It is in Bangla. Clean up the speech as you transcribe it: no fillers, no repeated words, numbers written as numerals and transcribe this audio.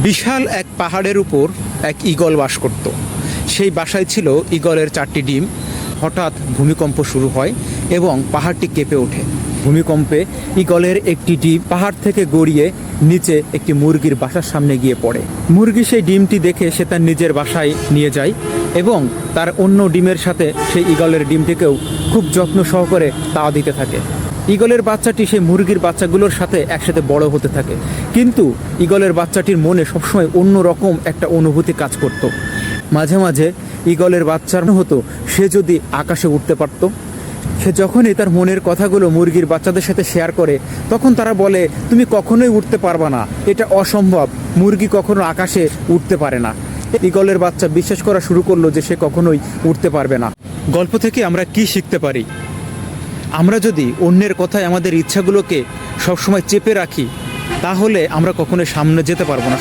বিশাল এক পাহাড়ের উপর এক ঈগল বাস করত। সেই বাসায় ছিল ঈগলের 4টি ডিম। হঠাৎ ভূমিকম্প শুরু হয় এবং পাহাড়টি কেঁপে ওঠে। ভূমিকম্পে ঈগলের একটি ডিম পাহাড় থেকে গড়িয়ে নিচে একটি মুরগির বাসার সামনে গিয়ে পড়ে। মুরগি সেই ডিমটি দেখে সে তার নিজের বাসায় নিয়ে যায় এবং তার অন্য ডিমের সাথে সেই ঈগলের ডিমটিকেও খুব যত্ন সহকারে তাওয়া দিতে থাকে। ঈগলের বাচ্চাটি সেই মুরগির বাচ্চাগুলোর সাথে একসাথে বড় হতে থাকে, কিন্তু ঈগলের বাচ্চাটির মনে সবসময় অন্য রকম একটা অনুভূতি কাজ করত। মাঝে মাঝে ঈগলের বাচ্চার হতো সে যদি আকাশে উঠতে পারত। সে যখনই তার মনের কথাগুলো মুরগির বাচ্চাদের সাথে শেয়ার করে, তখন তারা বলে, তুমি কখনোই উঠতে পারবা না, এটা অসম্ভব, মুরগি কখনো আকাশে উঠতে পারে না। ঈগলের বাচ্চা বিশ্বাস করা শুরু করলো যে সে কখনোই উঠতে পারবে না। গল্প থেকে আমরা কি শিখতে পারি? আমরা যদি অন্যের কথায় আমাদের ইচ্ছাগুলোকে সবসময় চেপে রাখি, তাহলে আমরা কখনোই সামনে যেতে পারবো না।